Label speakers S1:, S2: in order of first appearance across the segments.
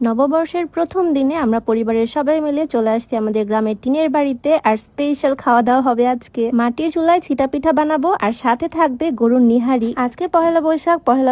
S1: নববর্ষের প্রথম দিনে আমরা পরিবারের সবাই মিলে চলে আসছি আমাদের গ্রামের টিনের বাড়িতে। আর স্পেশাল খাওয়া দাওয়া হবে আজকে। মাটির চুলায় ছিটা পিঠা বানাবো আর সাথে থাকবে গরুর নিহারি। আজকে পহেলা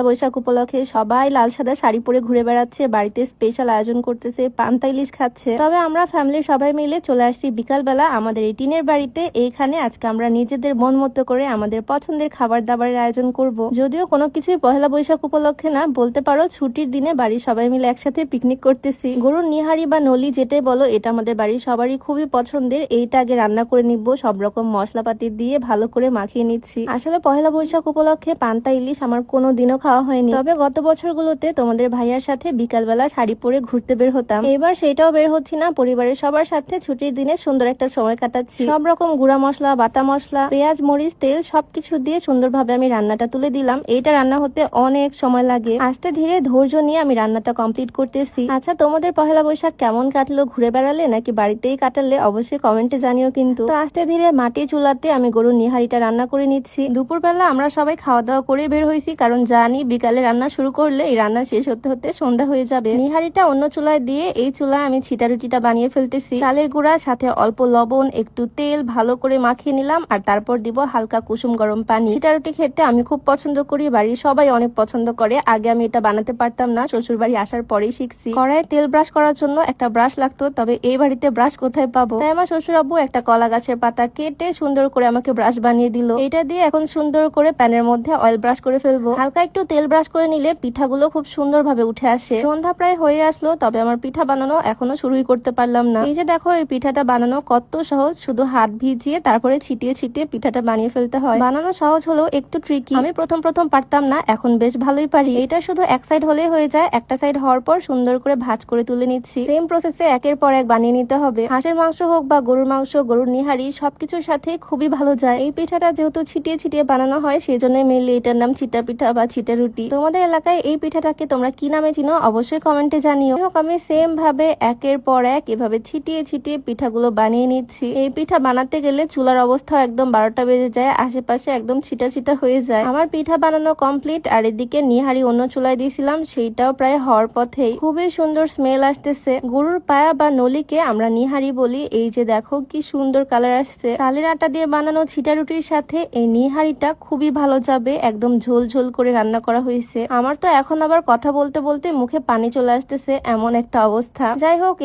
S1: বৈশাখ উপলক্ষে সবাই লাল সাদা শাড়ি পরে ঘুরে বেড়াচ্ছে, বাড়িতে স্পেশাল আয়োজন করতেছে, পান্তা ইলিশ খাচ্ছে। তবে আমরা ফ্যামিলির সবাই মিলে চলে আসছি বিকালবেলা আমাদের এই টিনের বাড়িতে। এইখানে আজকে আমরা নিজেদের মন মতো করে আমাদের পছন্দের খাবার দাবারের আয়োজন করব। যদিও কোনো কিছুই পহেলা বৈশাখ উপলক্ষে না, বলতে পারো ছুটির দিনে বাড়ির সবাই মিলে একসাথে পিকনিক করতেছি। গরুর নিহারি বা নলি যেটাই বলো, এটা আমাদের বাড়ির সবারই খুবই পছন্দের। এইটা আগে রান্না করে নিব, সব রকম মশলাপাতি দিয়ে ভালো করে মাখিয়ে নিচ্ছি। আসলে পহেলা বৈশাখ উপলক্ষে পান্তা ইলিশ আমার কোনো দিনও খাওয়া হয়নি। তবে গত বছরগুলোতে তোমাদের ভাইয়ার সাথে বিকালবেলা শাড়ি পরে ঘুরতে বের হতাম। এবার সেটাও বের হচ্ছি না, পরিবারের সবার সাথে ছুটির দিনে সুন্দর একটা সময় কাটাচ্ছি। সব রকম গুঁড়া মশলা, বাটা মশলা, পেঁয়াজ, মরিচ, তেল সবকিছু দিয়ে সুন্দরভাবে আমি রান্নাটা তুলে দিলাম। এইটা রান্না হতে অনেক সময় লাগে। আস্তে ধীরে ধৈর্য নিয়ে আমি রান্নাটা কমপ্লিট করতেছি। আচ্ছা, তোমাদের পহেলা বৈশাখ কেমন কাটলো? ঘুরে বেড়ালে নাকি বাড়িতেই কাটালে? অবশ্যই কমেন্টে জানিও কিন্তু। তো আস্তে ধীরে মাটির চুলাতে আমি গরুর নিহারিটা রান্না করে নিচ্ছি। দুপুরবেলা আমরা সবাই খাওয়া দাওয়া করে বের হয়েছি, কারণ জানি বিকালে রান্না শুরু করলে এই রান্না শেষ হতে হতে সন্ধ্যা হয়ে যাবে। নিহারিটা অন্য চুলায় দিয়ে এই চুলায় আমি ছিটা রুটিটা বানিয়ে ফেলতেছি। চালের গুঁড়া সাথে অল্প লবণ, একটু তেল ভালো করে মাখিয়ে নিলাম, আর তারপর দিব হালকা কুসুম গরম পানি। ছিটা রুটি খেতে আমি খুব পছন্দ করি, বাড়ির সবাই অনেক পছন্দ করে। আগে আমি এটা বানাতে পারতাম না, শ্বশুর বাড়ি আসার পরেই শিখছি। কড়াই তেল ব্রাশ করার জন্য একটা ব্রাশ লাগতো, তবে এই বাড়িতে ব্রাশ কোথায় পাবো? তাই আমার শ্বশুর আব্বু একটা কলা গাছের পাতা কেটে সুন্দর করে আমাকে ব্রাশ বানিয়ে দিল। এটা দিয়ে এখন সুন্দর করে প্যানের মধ্যে অয়েল ব্রাশ করে ফেলবো। হালকা একটু তেল ব্রাশ করে নিলে পিঠাগুলো খুব সুন্দর ভাবে উঠে আসে। সন্ধ্যা প্রায় হয়ে আসলো, তবে আমার পিঠা বানানো এখনো শুরুই করতে পারলাম না। এই যে দেখো, এই পিঠাটা বানানো কত সহজ। শুধু হাত ভিজিয়ে তারপরে ছিটিয়ে ছিটিয়ে পিঠাটা বানিয়ে ফেলতে হয়। বানানো সহজ হলেও একটু ট্রিকি। আমি প্রথম পারতাম না, এখন বেশ ভালোই পারি। এটা শুধু এক সাইড হলেই হয়ে যায়। একটা সাইড হওয়ার পর সুন্দর করে ভাঁজ করে তুলে নিচ্ছি। সেম প্রসেসে একের পর এক বানিয়ে নিতে হবে। হাঁসের মাংস হোক বা গরুর মাংস, গরুর নিহারি সবকিছুর সাথে খুবই ভালো যায়। এই পিঠাটা যেহেতু ছিটিয়ে ছিটিয়ে বানানো হয়, সেই জন্য মেনলি এটার নাম ছিটা পিঠা বা ছিটা রুটি। তোমাদের এলাকায় এই পিঠাটাকে তোমরা কি নামে চিনো অবশ্যই কমেন্টে জানিও। আমি সেম ভাবে একের পর এক এভাবে ছিটিয়ে ছিটিয়ে পিঠাগুলো বানিয়ে নিচ্ছি। এই পিঠা বানাতে গেলে চুলার অবস্থা একদম 12টা বেজে যায়, আশেপাশে একদম ছিটা ছিটা হয়ে যায়। আমার পিঠা বানানো কমপ্লিট, আর এদিকে নিহারি অন্য চুলায় দিয়েছিলাম, সেইটাও প্রায় হওয়ার পথেই। খুবই সুন্দর স্মেল আসতেছে। গরুর পায়া বা নলিকে আমরা নিহারি বলি। এই যে দেখো কি সুন্দর কালার আসছে। চালের আটা দিয়ে বানানো ছিটা রুটির সাথে এই নিহারিটা খুবই ভালো যাবে। একদম ঝোল ঝোল করে রান্না করা হয়েছে। আমার তো এখন আবার কথা বলতে বলতে মুখে পানি চলে আসতেছে, এমন একটা অবস্থা। যাই হোক।